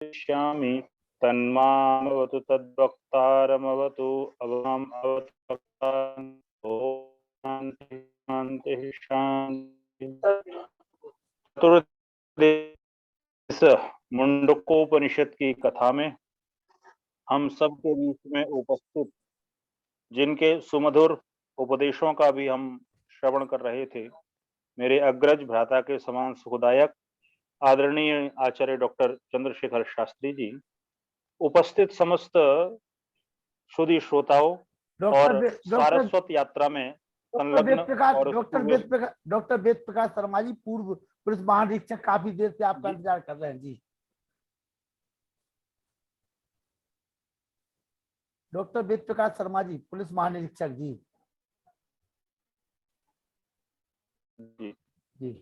श्यामि तन्मामवतु तद्वक्तारमवतु अवाम् अवतु वक्तारम्। ओम शांति शांति। चतुर्दश मुंडकोपनिषद की कथा में हम सब के बीच में उपस्थित जिनके सुमधुर उपदेशों का भी हम श्रवण कर रहे थे, मेरे अग्रज भ्राता के समान सुखदायक आदरणीय आचार्य डॉक्टर चंद्रशेखर शास्त्री जी, उपस्थित समस्त सुधी श्रोताओं और सारस्वत यात्रा में संलग्न और डॉक्टर वेद प्रकाश शर्मा जी, पूर्व पुलिस महानिरीक्षक, काफी देर से आपका इंतजार कर रहे हैं जी। डॉक्टर वेद प्रकाश शर्मा जी, पुलिस महानिरीक्षक जी। जी जी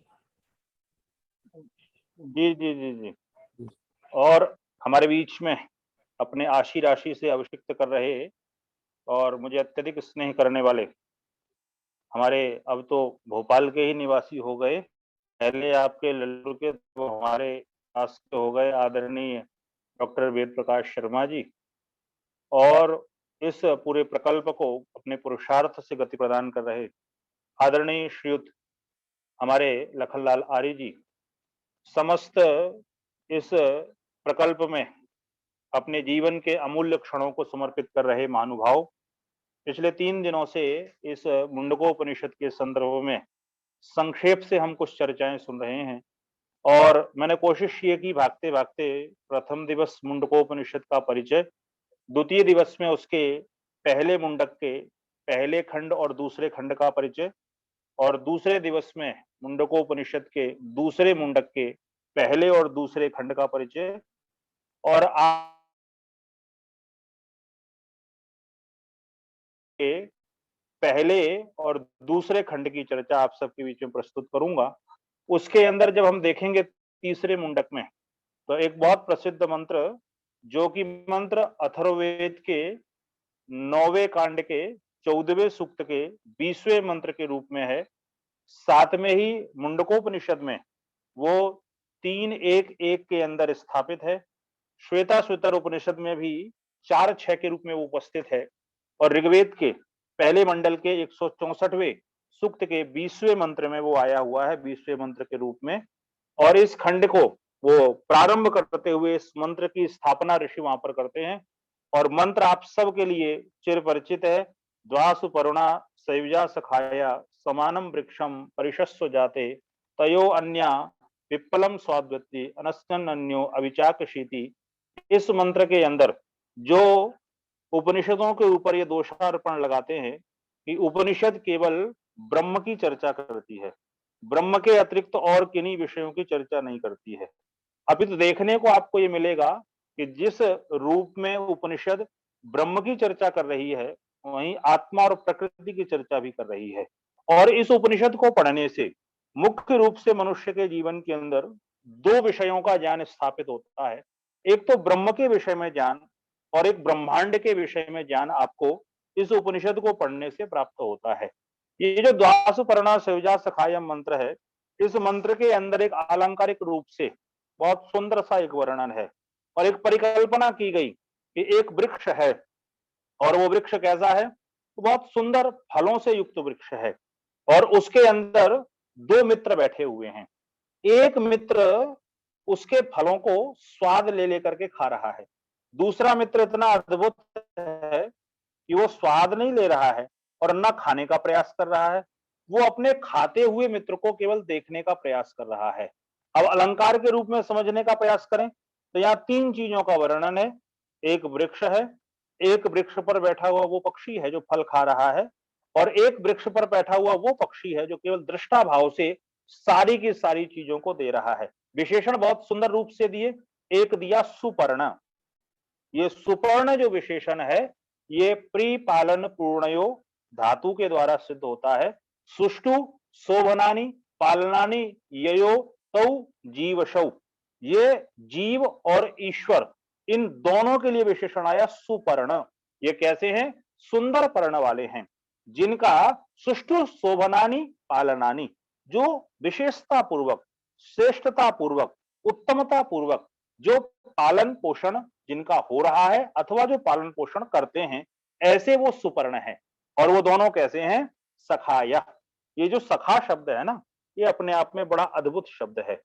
जी जी जी जी। और हमारे बीच में अपने आशी राशि से अभिषिक्त कर रहे और मुझे अत्यधिक स्नेह करने वाले हमारे, अब तो भोपाल के ही निवासी हो गए, पहले आपके लल्लू के वो हमारे पास हो गए, आदरणीय डॉक्टर वेद प्रकाश शर्मा जी, और इस पूरे प्रकल्प को अपने पुरुषार्थ से गति प्रदान कर रहे आदरणीय श्रीयुत हमारे लखनलाल आर्य जी, समस्त इस प्रकल्प में अपने जीवन के अमूल्य क्षणों को समर्पित कर रहे महानुभाव, पिछले 3 दिनों से इस मुंडकोपनिषद के संदर्भ में संक्षेप से हम कुछ चर्चाएं सुन रहे हैं। और मैंने कोशिश ये की भागते भागते प्रथम दिवस मुंडकोपनिषद का परिचय, द्वितीय दिवस में उसके पहले मुंडक के पहले खंड और दूसरे खंड का परिचय, और दूसरे दिवस में मुंडकोपनिषद के दूसरे मुंडक के पहले और दूसरे खंड का परिचय, और के पहले और दूसरे खंड की चर्चा आप सबके बीच में प्रस्तुत करूंगा। उसके अंदर जब हम देखेंगे तीसरे मुंडक में, तो एक बहुत प्रसिद्ध मंत्र, जो कि मंत्र अथर्ववेद के 9वें कांड के 14वें सूक्त के 20वें मंत्र के रूप में है। साथ में ही मुंडकोपनिषद में वो 3-1-1 के अंदर स्थापित है। श्वेता श्वेतर उपनिषद में भी 4-6 के रूप में वो उपस्थित है, और ऋग्वेद के पहले मंडल के 164वें सूक्त के 20वें मंत्र में वो आया हुआ है, 20वें मंत्र के रूप में। और इस खंड को वो प्रारंभ करते हुए इस मंत्र की स्थापना ऋषि वहां पर करते हैं, और मंत्र आप सब के लिए चिर परिचित है। द्वासु परुणा सयुजा सखाया समानम वृक्षम परिशस्व जाते तयो अन्या विप्लम स्वाद्वती अनस्कन अन्यो अविचाकशीति। इस मंत्र के अंदर जो उपनिषदों के ऊपर ये दोषारोपण लगाते हैं कि उपनिषद केवल ब्रह्म की चर्चा करती है, ब्रह्म के अतिरिक्त और किन्हीं विषयों की चर्चा नहीं करती है। अभी तो देखने को आपको ये मिलेगा कि जिस रूप में उपनिषद ब्रह्म की चर्चा कर रही है, वहीं आत्मा और प्रकृति की चर्चा भी कर रही है। और इस उपनिषद को पढ़ने से मुख्य रूप से मनुष्य के जीवन के अंदर 2 विषयों का ज्ञान स्थापित होता है। एक तो ब्रह्म के विषय में ज्ञान, और एक ब्रह्मांड के विषय में ज्ञान आपको इस उपनिषद को पढ़ने से प्राप्त होता है। ये जो द्वासु पर्णा सयुजा सखायम मंत्र है, इस मंत्र के अंदर एक अलंकारिक रूप से बहुत सुंदर सा एक वर्णन है, और एक परिकल्पना की गई कि एक वृक्ष है, और वो वृक्ष कैसा है, तो बहुत सुंदर फलों से युक्त वृक्ष है, और उसके अंदर 2 मित्र बैठे हुए हैं। एक मित्र उसके फलों को स्वाद ले लेकर के खा रहा है, दूसरा मित्र इतना अद्भुत है कि वो स्वाद नहीं ले रहा है और न खाने का प्रयास कर रहा है, वो अपने खाते हुए मित्र को केवल देखने का प्रयास कर रहा है। अब अलंकार के रूप में समझने का प्रयास करें तो यहाँ 3 चीजों का वर्णन है। एक वृक्ष है, एक वृक्ष पर बैठा हुआ वो पक्षी है जो फल खा रहा है, और एक वृक्ष पर बैठा हुआ वो पक्षी है जो केवल दृष्टा भाव से सारी की सारी चीजों को दे रहा है। विशेषण बहुत सुंदर रूप से दिए। एक दिया सुपर्ण, ये सुपर्ण जो विशेषण है ये प्रीपालन पूर्णयो धातु के द्वारा सिद्ध होता है। सुष्टु शोभनानी पालनानी ययो तौ जीवशौ, ये जीव और ईश्वर इन दोनों के लिए विशेषण आया सुपर्ण। ये कैसे हैं, सुंदर पर्ण वाले हैं, जिनका सुष्टु शोभनानी पालनानी, जो विशेषता पूर्वक श्रेष्ठता पूर्वक उत्तमता पूर्वक जो पालन पोषण जिनका हो रहा है अथवा जो पालन पोषण करते हैं, ऐसे वो सुपर्ण है। और वो दोनों कैसे हैं? सखाया। ये जो सखा शब्द है ना, ये अपने आप में बड़ा अद्भुत शब्द है।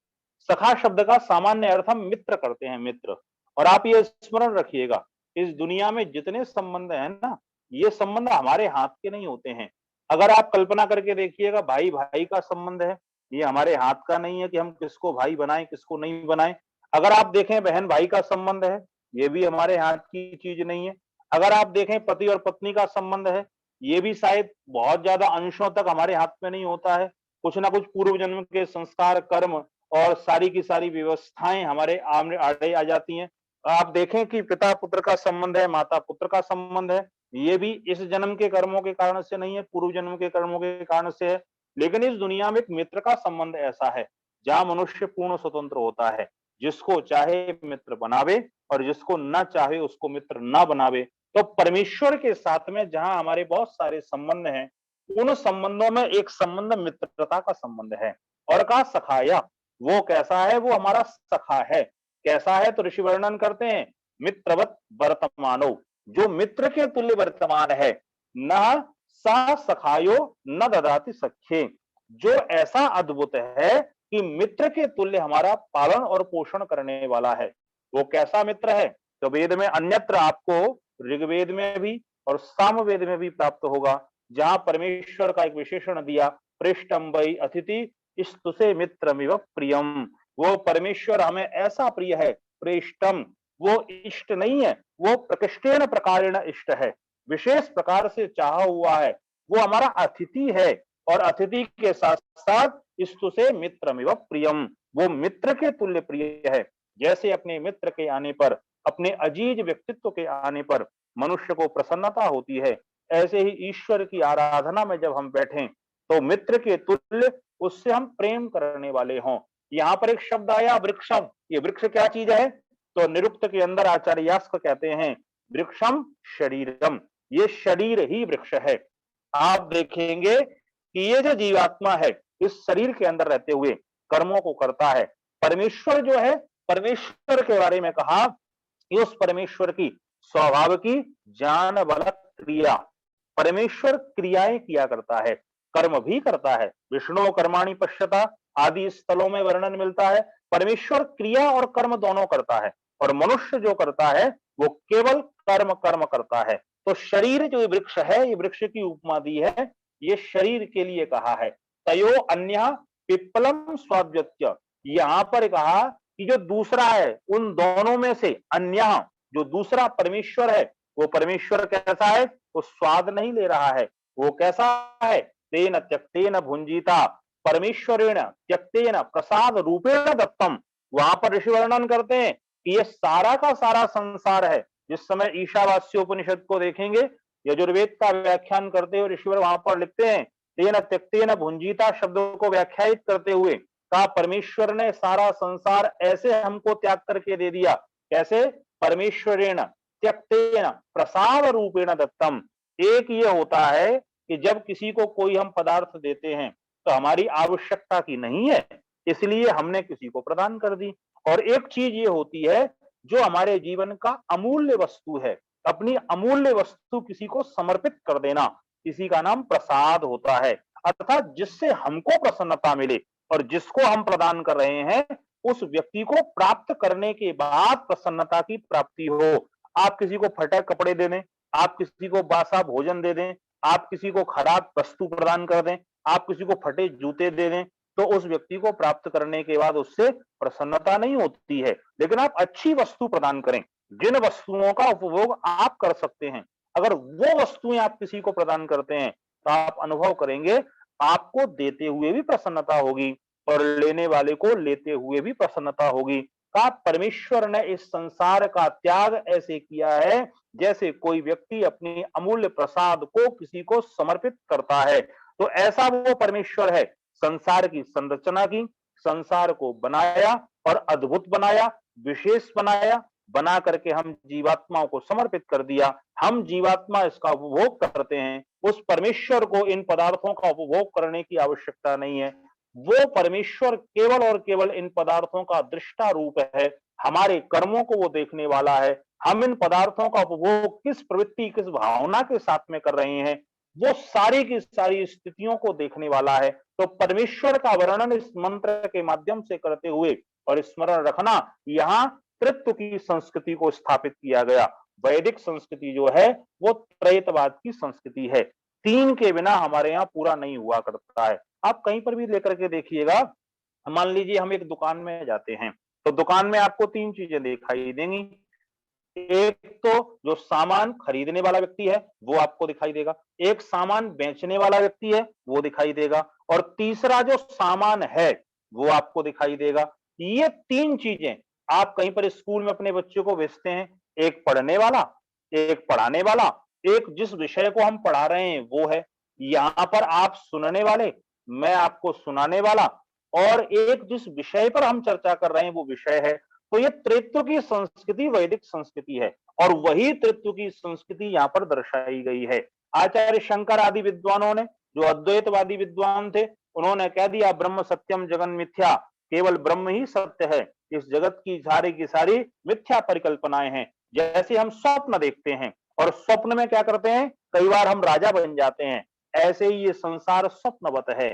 सखा शब्द का सामान्य अर्थ हम मित्र करते हैं, मित्र। और आप ये स्मरण रखिएगा, इस दुनिया में जितने संबंध हैं ना, ये संबंध हमारे हाथ के नहीं होते हैं। अगर आप कल्पना करके देखिएगा, भाई भाई का संबंध है, ये हमारे हाथ का नहीं है कि हम किसको भाई बनाएं किसको नहीं बनाएं। अगर आप देखें बहन भाई का संबंध है, ये भी हमारे हाथ की चीज नहीं है। अगर आप देखें पति और पत्नी का संबंध है, ये भी शायद बहुत ज्यादा अंशों तक हमारे हाथ में नहीं होता है। कुछ ना कुछ पूर्व जन्म के संस्कार, कर्म और सारी की सारी व्यवस्थाएं हमारे आमने आड़े आ जाती हैं। आप देखें कि पिता पुत्र का संबंध है, माता पुत्र का संबंध है, ये भी इस जन्म के कर्मों के कारण से नहीं है, पूर्व जन्म के कर्मों के कारण से है। लेकिन इस दुनिया में एक मित्र का संबंध ऐसा है, जहां मनुष्य पूर्ण स्वतंत्र होता है, जिसको चाहे मित्र बनावे और जिसको न चाहे उसको मित्र न बनावे। तो परमेश्वर के साथ में जहां हमारे बहुत सारे संबंध हैं, उन संबंधों में एक संबंध मित्रता का संबंध है। और कहा सखाया, वो कैसा है? वो हमारा सखा है। कैसा है? तो ऋषि वर्णन करते हैं, मित्रवत वर्तमानो, जो मित्र के तुल्य वर्तमान है। न सा सखायो न ददाति सख्ये, जो ऐसा अद्भुत है कि मित्र के तुल्य हमारा पालन और पोषण करने वाला है। वो कैसा मित्र है? तो वेद में अन्यत्र आपको ऋग्वेद में भी और सामवेद में भी प्राप्त होगा, जहां परमेश्वर का एक विशेषण दिया, पृष्ठम वै अतिथि स्तुसे मित्रमिव प्रियम। वो परमेश्वर हमें ऐसा प्रिय है, पृष्ठम, वो इष्ट नहीं है, वो प्रकृष्टेन प्रकारेण इष्ट है, विशेष प्रकार से चाहा हुआ है। वो हमारा अतिथि है और अतिथि के साथ साथ स्तुसे मित्रमिव प्रियम, वो मित्र के तुल्य प्रिय है। जैसे अपने मित्र के आने पर, अपने अजीज व्यक्तित्व के आने पर मनुष्य को प्रसन्नता होती है, ऐसे ही ईश्वर की आराधना में जब हम बैठें तो मित्र के तुल्य उससे हम प्रेम करने वाले हों। यहाँ पर एक शब्द आया वृक्षम, ये वृक्ष क्या चीज है? तो निरुक्त के अंदर आचार्य यास्क कहते हैं, वृक्षम शरीरम, ये शरीर ही वृक्ष है। आप देखेंगे कि ये जो जीवात्मा है, इस शरीर के अंदर रहते हुए कर्मों को करता है। परमेश्वर जो है, परमेश्वर के बारे में कहा कि उस परमेश्वर की स्वभाव की ज्ञान बल क्रिया, परमेश्वर क्रियाएं किया करता है, कर्म भी करता है। विष्णु कर्माणि पश्यता आदि स्थलों में वर्णन मिलता है, परमेश्वर क्रिया और कर्म दोनों करता है। और मनुष्य जो करता है वो केवल कर्म कर्म करता है। तो शरीर जो वृक्ष है, ये वृक्ष की उपमा दी है, ये शरीर के लिए कहा है। तयो अन्य पिप्पलम स्वाद्यत्य, यहां पर कहा कि जो दूसरा है उन दोनों में से अन्य, जो दूसरा परमेश्वर है, वो परमेश्वर कैसा है? वो स्वाद नहीं ले रहा है। वो कैसा है? तेन त्यक्तेन भुंजीता परमेश्वरेण त्यक्तेन प्रसाद रूपेण दत्तम। वहां पर ऋषि वर्णन करते हैं कि ये सारा का सारा संसार है। जिस समय ईशावास्योपनिषद को देखेंगे, यजुर्वेद का व्याख्यान करते हुए ऋषिवर वहां पर लिखते हैं, तेन त्यक्तेन भुंजीता शब्द को व्याख्यायित करते हुए कहा, परमेश्वर ने सारा संसार ऐसे हमको त्याग करके दे दिया। कैसे? परमेश्वरेण त्यक्तेन प्रसाद रूपेण दत्तम। एक ये होता है कि जब किसी को कोई हम पदार्थ देते हैं तो हमारी आवश्यकता की नहीं है, इसलिए हमने किसी को प्रदान कर दी। और एक चीज ये होती है जो हमारे जीवन का अमूल्य वस्तु है, अपनी अमूल्य वस्तु किसी को समर्पित कर देना, इसी का नाम प्रसाद होता है। अर्थात जिससे हमको प्रसन्नता मिले और जिसको हम प्रदान कर रहे हैं उस व्यक्ति को प्राप्त करने के बाद प्रसन्नता की प्राप्ति हो। आप किसी को फटे कपड़े दे दें, आप किसी को बासा भोजन दे दें, आप किसी को खराब वस्तु प्रदान कर दें, आप किसी को फटे जूते दे दें, तो उस व्यक्ति को प्राप्त करने के बाद उससे प्रसन्नता नहीं होती है। लेकिन आप अच्छी वस्तु प्रदान करें, जिन वस्तुओं का उपभोग आप कर सकते हैं, अगर वो वस्तुएं आप किसी को प्रदान करते हैं तो आप अनुभव करेंगे आपको देते हुए भी प्रसन्नता होगी और लेने वाले को लेते हुए भी प्रसन्नता होगी। कहा परमेश्वर ने इस संसार का त्याग ऐसे किया है जैसे कोई व्यक्ति अपनी अमूल्य प्रसाद को किसी को समर्पित करता है। तो ऐसा वो परमेश्वर है, संसार की संरचना की, संसार को बनाया और अद्भुत बनाया, विशेष बनाया, बना करके हम जीवात्माओं को समर्पित कर दिया। हम जीवात्मा इसका उपभोग करते हैं, उस परमेश्वर को इन पदार्थों का उपभोग करने की आवश्यकता नहीं है। वो परमेश्वर केवल और केवल इन पदार्थों का दृष्टा रूप है, हमारे कर्मों को वो देखने वाला है। हम इन पदार्थों का उपभोग किस प्रवृत्ति, किस भावना के साथ में कर रहे हैं, वो सारी की सारी स्थितियों को देखने वाला है। तो परमेश्वर का वर्णन इस मंत्र के माध्यम से करते हुए और स्मरण रखना, यहाँ तृत्व की संस्कृति को स्थापित किया गया। वैदिक संस्कृति जो है वो त्रैतवाद की संस्कृति है। तीन के बिना हमारे यहाँ पूरा नहीं हुआ करता है। आप कहीं पर भी लेकर के देखिएगा, मान लीजिए हम एक दुकान में जाते हैं, तो दुकान में आपको तीन चीजें दिखाई देंगी। एक तो जो सामान खरीदने वाला व्यक्ति है वो आपको दिखाई देगा, एक सामान बेचने वाला व्यक्ति है वो दिखाई देगा, और तीसरा जो सामान है वो आपको दिखाई देगा। ये तीन चीजें आप कहीं पर स्कूल में अपने बच्चों को भेजते हैं, एक पढ़ने वाला, एक पढ़ाने वाला, एक जिस विषय को हम पढ़ा रहे हैं वो है। यहाँ पर आप सुनने वाले, मैं आपको सुनाने वाला, और एक जिस विषय पर हम चर्चा कर रहे हैं वो विषय है। तो ये त्रित्व की संस्कृति वैदिक संस्कृति है, और वही त्रित्व की संस्कृति यहाँ पर दर्शाई गई है। आचार्य शंकर आदि विद्वानों ने, जो अद्वैतवादी विद्वान थे, उन्होंने कह दिया ब्रह्म सत्यम जगन मिथ्या, केवल ब्रह्म ही सत्य है, इस जगत की सारी मिथ्या परिकल्पनाएं हैं। जैसे हम स्वप्न देखते हैं और स्वप्न में क्या करते हैं, कई बार हम राजा बन जाते हैं, ऐसे ही ये संसार स्वप्नवत है।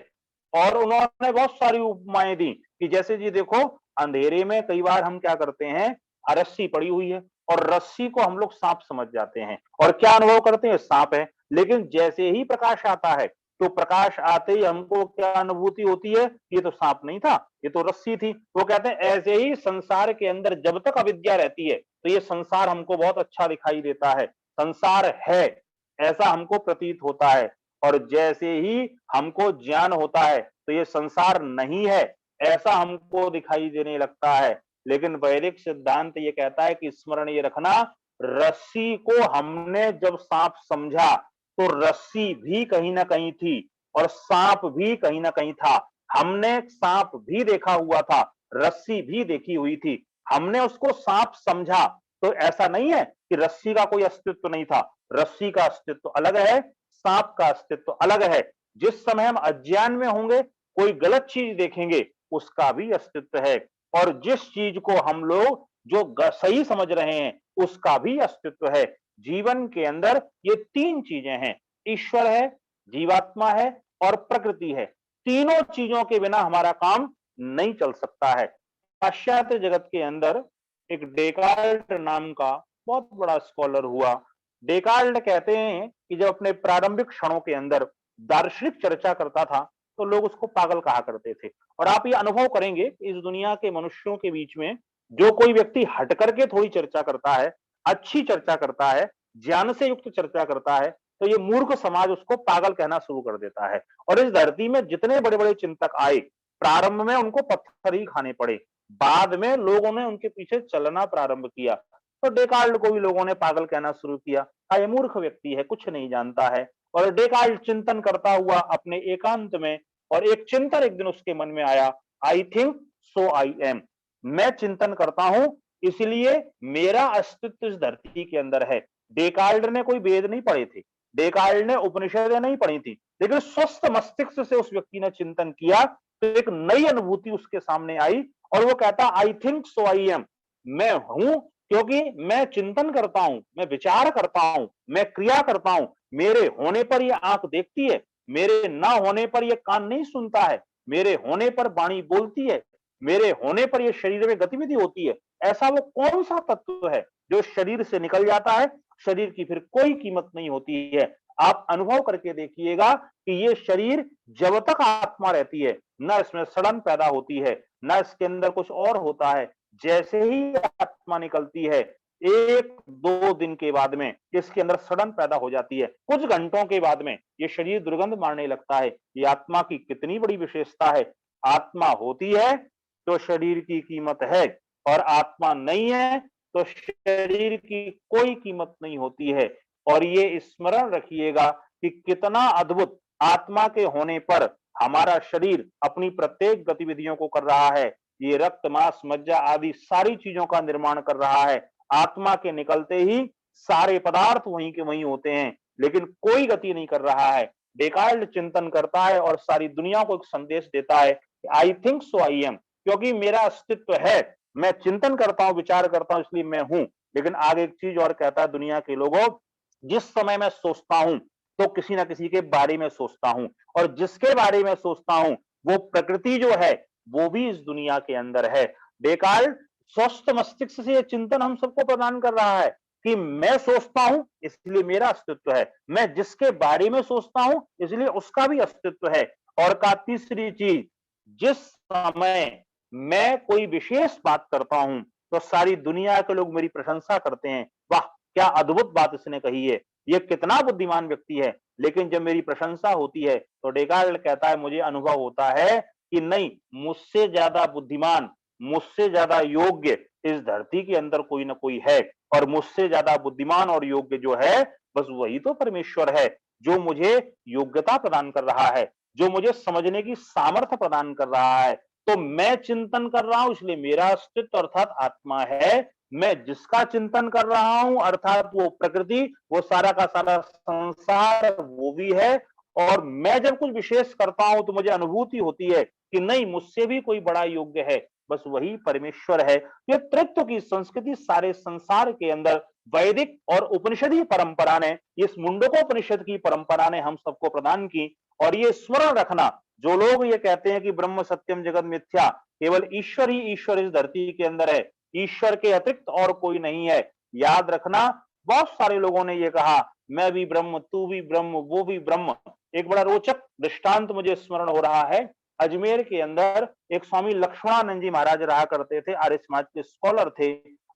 और उन्होंने बहुत सारी उपमाएं दी कि जैसे जी देखो, अंधेरे में कई बार हम क्या करते हैं, रस्सी पड़ी हुई है और रस्सी को हम लोग सांप समझ जाते हैं और क्या अनुभव करते हैं, सांप है। लेकिन जैसे ही प्रकाश आता है, तो प्रकाश आते ही हमको क्या अनुभूति होती है, ये तो सांप नहीं था, ये तो रस्सी थी। वो कहते हैं ऐसे ही संसार के अंदर जब तक अविद्या रहती है तो ये संसार हमको बहुत अच्छा दिखाई देता है, संसार है ऐसा हमको प्रतीत होता है। और जैसे ही हमको ज्ञान होता है तो ये संसार नहीं है ऐसा हमको दिखाई देने लगता है। लेकिन वैदिक सिद्धांत ये कहता है कि स्मरण ये रखना, रस्सी को हमने जब सांप समझा तो रस्सी भी कहीं ना कहीं थी और सांप भी कहीं ना कहीं था। हमने सांप भी देखा हुआ था, रस्सी भी देखी हुई थी, हमने उसको सांप समझा। तो ऐसा नहीं है कि रस्सी का कोई अस्तित्व नहीं था, रस्सी का अस्तित्व अलग है, सांप का अस्तित्व अलग है। जिस समय हम अज्ञान में होंगे, कोई गलत चीज देखेंगे, उसका भी अस्तित्व है, और जिस चीज को हम लोग जो सही समझ रहे हैं उसका भी अस्तित्व है। जीवन के अंदर ये तीन चीजें हैं, ईश्वर है, जीवात्मा है और प्रकृति है। तीनों चीजों के बिना हमारा काम नहीं चल सकता है। पाश्चात्य जगत के अंदर एक डेकार्ट नाम का बहुत बड़ा स्कॉलर हुआ। डेकार्ट कहते हैं कि जब अपने प्रारंभिक क्षणों के अंदर दार्शनिक चर्चा करता था तो लोग उसको पागल कहा करते थे। और आप ये अनुभव करेंगे कि इस दुनिया के मनुष्यों के बीच में जो कोई व्यक्ति हट करके थोड़ी चर्चा करता है, अच्छी चर्चा करता है, ज्ञान से युक्त चर्चा करता है, तो ये मूर्ख समाज उसको पागल कहना शुरू कर देता है। और इस धरती में जितने बड़े बड़े चिंतक आए, प्रारंभ में उनको पत्थर ही खाने पड़े, बाद में लोगों ने उनके पीछे चलना प्रारंभ किया। तो डेकार्ट को भी लोगों ने पागल कहना शुरू किया, ये मूर्ख व्यक्ति है, कुछ नहीं जानता है। और डेकार्ट चिंतन करता हुआ अपने एकांत में, और एक चिंतन एक दिन उसके मन में आया, I think so I am, मैं चिंतन करता हूं इसलिए मेरा अस्तित्व इस धरती के अंदर है। डेकार्ट ने कोई वेद नहीं पढ़े थे, डेकार्ट ने उपनिषदें नहीं पढ़ी थी, लेकिन स्वस्थ मस्तिष्क से उस व्यक्ति ने चिंतन किया तो एक नई अनुभूति उसके सामने आई, और वो कहता I think so I am, मैं हूं क्योंकि मैं चिंतन करता हूं, मैं विचार करता हूं, मैं क्रिया करता हूं। मेरे होने पर ये आंख देखती है, मेरे ना होने पर ये कान नहीं सुनता है, मेरे होने पर वाणी बोलती है, मेरे होने पर ये शरीर में गतिविधि होती है। ऐसा वो कौन सा तत्व है जो शरीर से निकल जाता है, शरीर की फिर कोई कीमत नहीं होती है। आप अनुभव करके देखिएगा कि ये शरीर जब तक आत्मा रहती है, न इसमें सड़न पैदा होती है, न इसके अंदर कुछ और होता है। जैसे ही आत्मा निकलती है, एक दो दिन के बाद में इसके अंदर सड़न पैदा हो जाती है, कुछ घंटों के बाद में ये शरीर दुर्गंध मारने लगता है। ये आत्मा की कितनी बड़ी विशेषता है। आत्मा होती है तो शरीर की कीमत है, और आत्मा नहीं है तो शरीर की कोई कीमत नहीं होती है। और ये स्मरण रखिएगा कि कितना अद्भुत, आत्मा के होने पर हमारा शरीर अपनी प्रत्येक गतिविधियों को कर रहा है। ये रक्त मांस मज्जा आदि सारी चीजों का निर्माण कर रहा है। आत्मा के निकलते ही सारे पदार्थ वहीं के वहीं होते हैं, लेकिन कोई गति नहीं कर रहा है। डेकार्ट चिंतन करता है और सारी दुनिया को एक संदेश देता है, I think so I am, क्योंकि मेरा अस्तित्व है, मैं चिंतन करता हूं, विचार करता हूं, इसलिए मैं हूं। लेकिन आगे एक चीज और कहता है, दुनिया के लोगों, जिस समय मैं सोचता हूं तो किसी ना किसी के बारे में सोचता हूं, और जिसके बारे में सोचता हूं वो प्रकृति जो है वो भी इस दुनिया के अंदर है। डेकार्ट स्वस्थ मस्तिष्क से यह चिंतन हम सबको प्रदान कर रहा है कि मैं सोचता हूं इसलिए मेरा अस्तित्व है, मैं जिसके बारे में सोचता हूं इसलिए उसका भी अस्तित्व है। और का तीसरी चीज, जिस समय मैं कोई विशेष बात करता हूं तो सारी दुनिया के लोग मेरी प्रशंसा करते हैं, वाह क्या अद्भुत बात इसने कही है, ये कितना बुद्धिमान व्यक्ति है। लेकिन जब मेरी प्रशंसा होती है तो डेकार्ट कहता है, मुझे अनुभव होता है कि नहीं, मुझसे ज्यादा बुद्धिमान, मुझसे ज्यादा योग्य इस धरती के अंदर कोई ना कोई है, और मुझसे ज्यादा बुद्धिमान और योग्य जो है बस वही तो परमेश्वर है, जो मुझे योग्यता प्रदान कर रहा है, जो मुझे समझने की सामर्थ्य प्रदान कर रहा है। तो मैं चिंतन कर रहा हूं इसलिए मेरा अस्तित्व अर्थात आत्मा है, मैं जिसका चिंतन कर रहा हूं अर्थात वो प्रकृति, वो सारा का सारा संसार वो भी है। और मैं जब कुछ विशेष करता हूं तो मुझे अनुभूति होती है कि नहीं, मुझसे भी कोई बड़ा योग्य है, बस वही परमेश्वर है। ये त्रित्व की संस्कृति सारे संसार के अंदर वैदिक और उपनिषदीय परंपरा ने, इस मुंडकोपनिषद की परंपरा ने हम सबको प्रदान की। और ये स्मरण रखना, जो लोग ये कहते हैं कि ब्रह्म सत्यम जगत मिथ्या, केवल ईश्वर ही ईश्वर इस धरती के अंदर है, ईश्वर के अतिरिक्त और कोई नहीं है, याद रखना बहुत सारे लोगों ने ये कहा, मैं भी ब्रह्म, तू भी ब्रह्म, वो भी ब्रह्म। एक बड़ा रोचक दृष्टांत मुझे स्मरण हो रहा है। अजमेर के अंदर एक स्वामी लक्ष्मणानंद जी महाराज रहा करते थे, आर्य समाज के स्कॉलर थे।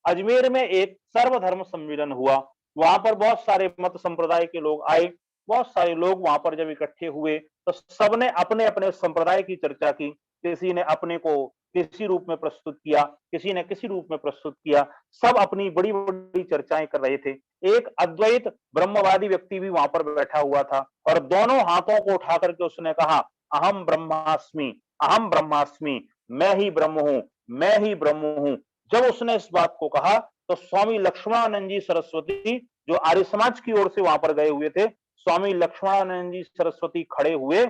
अजमेर में एक सर्वधर्म सम्मेलन हुआ, वहां पर बहुत सारे मत संप्रदाय के लोग आए। बहुत सारे लोग वहां पर जब इकट्ठे हुए तो सबने अपने अपने संप्रदाय की चर्चा की, किसी ने अपने को किसी रूप में प्रस्तुत किया, किसी ने किसी रूप में प्रस्तुत किया, सब अपनी बड़ी बड़ी चर्चाएं कर रहे थे। एक अद्वैत ब्रह्मवादी व्यक्ति भी वहां पर बैठा हुआ था और दोनों हाथों को उठा करके उसने कहा, अहम ब्रह्मास्मि, अहम ब्रह्मास्मि, मैं ही ब्रह्म हूं, मैं ही ब्रह्म हूं। जब उसने इस बात को कहा तो स्वामी लक्ष्मणानंद जी सरस्वती, जो आर्य समाज की ओर से वहां पर गए हुए थे, स्वामी लक्ष्मणानंद जी सरस्वती खड़े हुए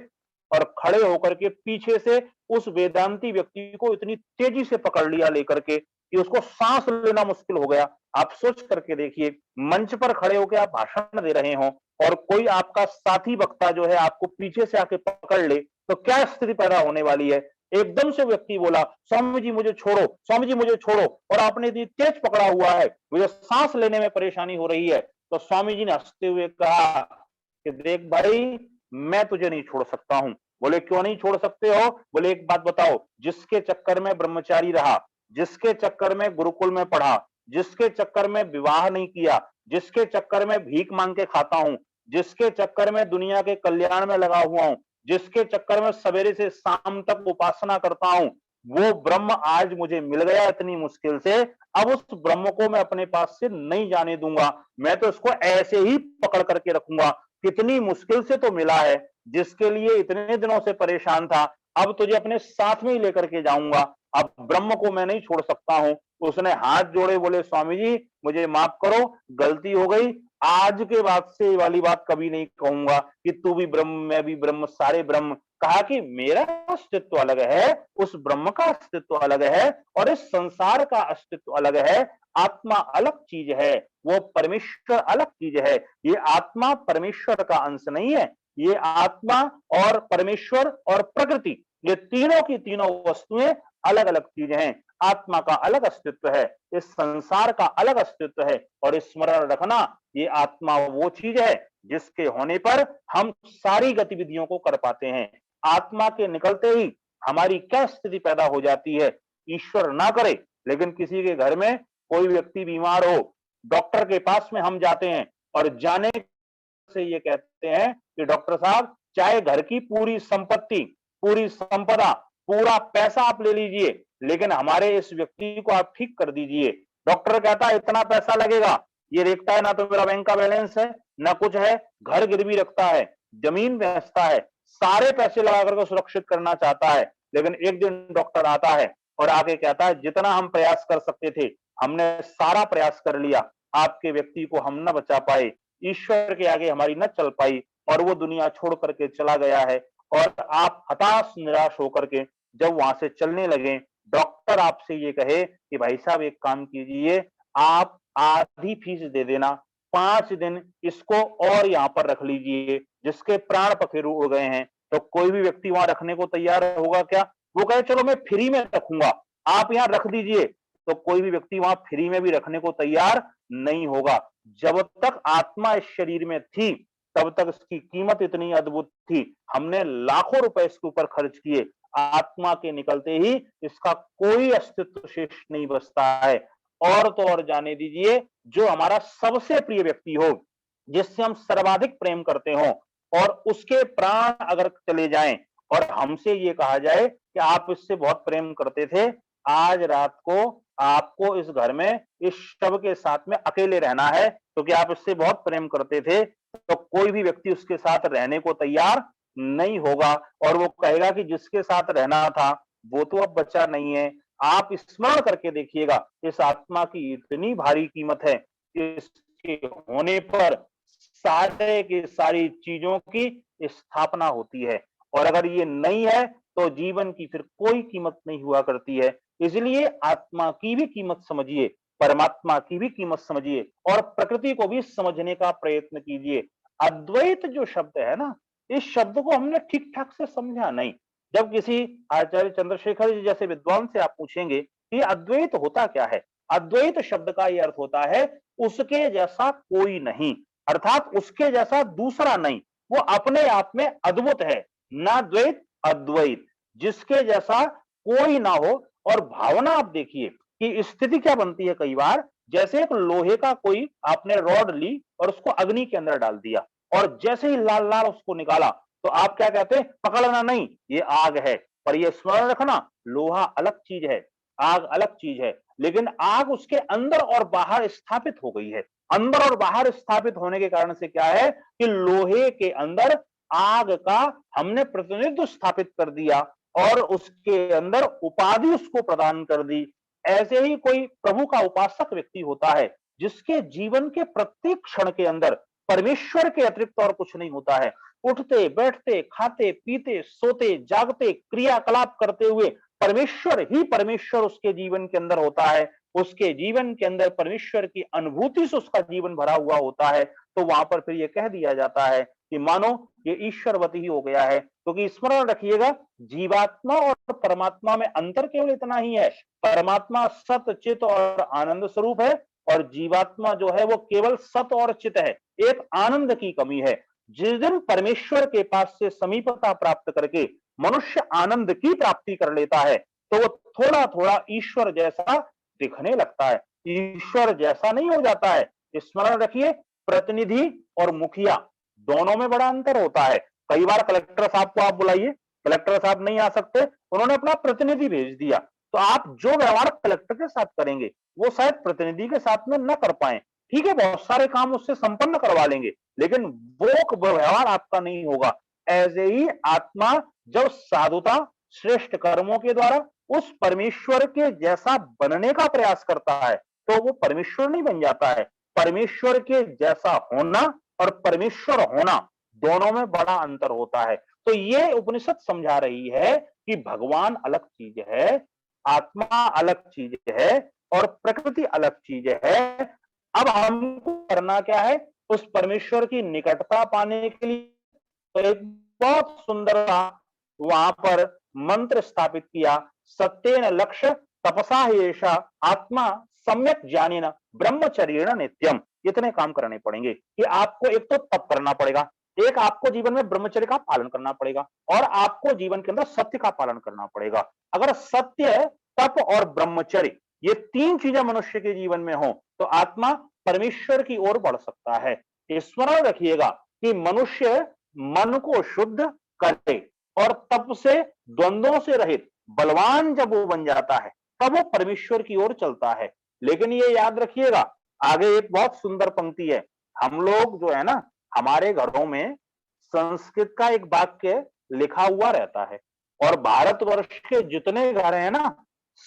और खड़े होकर के पीछे से उस वेदांती व्यक्ति को इतनी तेजी से पकड़ लिया लेकर के कि उसको सांस लेना मुश्किल हो गया। आप सोच करके देखिए, मंच पर खड़े होकर आप भाषण दे रहे हो और कोई आपका साथी वक्ता जो है आपको पीछे से आके पकड़ ले तो क्या स्थिति पैदा होने वाली है। एकदम से व्यक्ति बोला, स्वामी जी मुझे छोड़ो, स्वामी जी मुझे छोड़ो, और आपने इतनी तेज पकड़ा हुआ है, मुझे सांस लेने में परेशानी हो रही है। तो स्वामी जी ने हंसते हुए कहा कि देख भाई, मैं तुझे नहीं छोड़ सकता हूं। बोले क्यों नहीं छोड़ सकते हो? बोले एक बात बताओ, जिसके चक्कर में ब्रह्मचारी रहा, जिसके चक्कर में गुरुकुल में पढ़ा, जिसके चक्कर में विवाह नहीं किया, जिसके चक्कर में भीख मांग के खाता हूं, जिसके चक्कर में दुनिया के कल्याण में लगा हुआ हूं, जिसके चक्कर में सवेरे से शाम तक उपासना करता हूं, वो ब्रह्म आज मुझे मिल गया इतनी मुश्किल से। अब उस ब्रह्म को मैं अपने पास से नहीं जाने दूंगा, मैं तो इसको ऐसे ही पकड़ करके रखूंगा। कितनी मुश्किल से तो मिला है, जिसके लिए इतने दिनों से परेशान था, अब तुझे अपने साथ में ही लेकर के जाऊंगा, अब ब्रह्म को मैं नहीं छोड़ सकता हूं। उसने हाथ जोड़े, बोले स्वामी जी मुझे माफ करो, गलती हो गई, आज के बाद से ये वाली बात कभी नहीं कहूंगा कि तू भी ब्रह्म मैं भी ब्रह्म, सारे ब्रह्म। कहा कि मेरा अस्तित्व अलग है, उस ब्रह्म का अस्तित्व अलग है, और इस संसार का अस्तित्व अलग है। आत्मा अलग चीज है, वो परमेश्वर अलग चीज है। ये आत्मा परमेश्वर का अंश नहीं है, ये आत्मा और परमेश्वर और प्रकृति, ये तीनों की तीनों वस्तुएं अलग अलग चीजें हैं। आत्मा का अलग अस्तित्व है, इस संसार का अलग अस्तित्व है। और स्मरण रखना, ये आत्मा वो चीज है जिसके होने पर हम सारी गतिविधियों को कर पाते हैं। आत्मा के निकलते ही हमारी क्या स्थिति पैदा हो जाती है, ईश्वर ना करे, लेकिन किसी के घर में कोई व्यक्ति बीमार हो, डॉक्टर के पास में हम जाते हैं और जाने से ये कहते हैं कि डॉक्टर साहब चाहे घर की पूरी संपत्ति, पूरी संपदा, पूरा पैसा आप ले लीजिए, लेकिन हमारे इस व्यक्ति को आप ठीक कर दीजिए। डॉक्टर कहता है इतना पैसा लगेगा, ये देखता है ना तो मेरा बैंक का बैलेंस है ना कुछ है, घर गिरवी रखता है, जमीन बेचता है, सारे पैसे लगा करके सुरक्षित करना चाहता है। लेकिन एक दिन डॉक्टर आता है और आगे कहता है जितना हम प्रयास कर सकते थे हमने सारा प्रयास कर लिया, आपके व्यक्ति को हम न बचा पाए, ईश्वर के आगे हमारी न चल पाई। और वो दुनिया छोड़ करके चला गया है, और आप हताश निराश होकर के जब वहां से चलने लगे, डॉक्टर आपसे ये कहे कि भाई साहब एक काम कीजिए, आप आधी फीस दे देना, 5 दिन इसको और यहाँ पर रख लीजिए, जिसके प्राण पखेरु उड़ गए हैं। तो कोई भी व्यक्ति वहां रखने को तैयार होगा क्या? वो कहे चलो मैं फ्री में रखूंगा, आप यहाँ रख दीजिए। तो कोई भी व्यक्ति वहां फ्री में भी रखने को तैयार नहीं होगा। जब तक आत्मा इस शरीर में थी, तब तक इसकी कीमत इतनी अद्भुत थी, हमने लाखों रुपए इसके ऊपर खर्च किए, आत्मा के निकलते ही इसका कोई अस्तित्व शेष नहीं बचता है। और तो और जाने दीजिए, जो हमारा सबसे प्रिय व्यक्ति हो, जिससे हम सर्वाधिक प्रेम करते हो, और उसके प्राण अगर चले जाएं और हमसे ये कहा जाए कि आप इससे बहुत प्रेम करते थे, आज रात को आपको इस घर में इस शव के साथ में अकेले रहना है, क्योंकि आप इससे बहुत प्रेम करते थे, तो कोई भी व्यक्ति उसके साथ रहने को तैयार नहीं होगा, और वो कहेगा कि जिसके साथ रहना था वो तो अब बचा नहीं है। आप स्मरण करके देखिएगा, इस आत्मा की इतनी भारी कीमत है, इसके होने पर सारे की सारी चीजों की स्थापना होती है, और अगर ये नहीं है तो जीवन की फिर कोई कीमत नहीं हुआ करती है। इसलिए आत्मा की भी कीमत समझिए, परमात्मा की भी कीमत समझिए, और प्रकृति को भी समझने का प्रयत्न कीजिए। अद्वैत जो शब्द है ना, इस शब्द को हमने ठीक ठाक से समझा नहीं। जब किसी आचार्य चंद्रशेखर जी जैसे विद्वान से आप पूछेंगे कि अद्वैत होता क्या है, अद्वैत शब्द का यह अर्थ होता है उसके जैसा कोई नहीं, अर्थात उसके जैसा दूसरा नहीं, वो अपने आप में अद्भुत है, ना द्वैत अद्वैत, जिसके जैसा कोई ना हो। और भावना आप देखिए कि स्थिति क्या बनती है कई बार, जैसे एक लोहे का कोई आपने रॉड ली और उसको अग्नि के अंदर डाल दिया, और जैसे ही लाल लाल उसको निकाला, तो आप क्या कहते हैं? पकड़ना नहीं, ये आग है। पर ये स्मरण रखना, लोहा अलग चीज है, आग अलग चीज है, लेकिन आग उसके अंदर और बाहर स्थापित हो गई है। अंदर और बाहर स्थापित होने के कारण से क्या है कि लोहे के अंदर आग का हमने प्रतिनिधित्व स्थापित कर दिया, और उसके अंदर उपाधि उसको प्रदान कर दी। ऐसे ही कोई प्रभु का उपासक व्यक्ति होता है, जिसके जीवन के प्रत्येक क्षण के अंदर परमेश्वर के अतिरिक्त और कुछ नहीं होता है। उठते बैठते खाते पीते सोते जागते क्रियाकलाप करते हुए परमेश्वर ही परमेश्वर उसके जीवन के अंदर होता है, उसके जीवन के अंदर परमेश्वर की अनुभूति से उसका जीवन भरा हुआ होता है। तो वहां पर फिर यह कह दिया जाता है कि मानो ये ईश्वरवती ही हो गया है, क्योंकि स्मरण रखिएगा, जीवात्मा और परमात्मा में अंतर केवल इतना ही है, परमात्मा सत चित और आनंद स्वरूप है, और जीवात्मा जो है वो केवल सत और चित है, एक आनंद की कमी है। जिस दिन परमेश्वर के पास से समीपता प्राप्त करके मनुष्य आनंद की प्राप्ति कर लेता है, तो वो थोड़ा थोड़ा ईश्वर जैसा दिखने लगता है, ईश्वर जैसा नहीं हो जाता है। स्मरण रखिए, प्रतिनिधि और मुखिया दोनों में बड़ा अंतर होता है। कई बार कलेक्टर साहब को आप बुलाइए, कलेक्टर साहब नहीं आ सकते, उन्होंने अपना प्रतिनिधि भेज दिया, तो आप जो व्यवहार कलेक्टर के साथ करेंगे वो शायद प्रतिनिधि के साथ में न कर पाए। ठीक है, बहुत सारे काम उससे संपन्न करवा लेंगे, लेकिन वो व्यवहार आपका नहीं होगा। ऐसे ही आत्मा जब साधुता श्रेष्ठ कर्मों के द्वारा उस परमेश्वर के जैसा बनने का प्रयास करता है, तो वो परमेश्वर नहीं बन जाता है। परमेश्वर के जैसा होना और परमेश्वर होना, दोनों में बड़ा अंतर होता है। तो ये उपनिषद समझा रही है कि भगवान अलग चीज है, आत्मा अलग चीज है, और प्रकृति अलग चीज है। अब हमको करना क्या है? उस परमेश्वर की निकटता पाने के लिए तो एक बहुत सुंदर वहां पर मंत्र स्थापित किया, सत्येन लक्ष्य तपसा हेषा आत्मा सम्यक ज्ञानेन ब्रह्मचर्येण नित्यम। इतने काम करने पड़ेंगे कि आपको एक तो तप करना पड़ेगा, एक आपको जीवन में ब्रह्मचर्य का पालन करना पड़ेगा, और आपको जीवन के अंदर सत्य का पालन करना पड़ेगा। अगर सत्य, तप और ब्रह्मचर्य ये तीन चीजें मनुष्य के जीवन में हो, तो आत्मा परमेश्वर की ओर बढ़ सकता है। स्मरण रखिएगा कि मनुष्य मन को शुद्ध करे और तप से, द्वंद्वों से रहित बलवान जब वो बन जाता है, तब वो परमेश्वर की ओर चलता है। लेकिन ये याद रखिएगा, आगे एक बहुत सुंदर पंक्ति है। हम लोग जो है ना, हमारे घरों में संस्कृत का एक वाक्य लिखा हुआ रहता है, और भारतवर्ष के जितने घर हैं ना,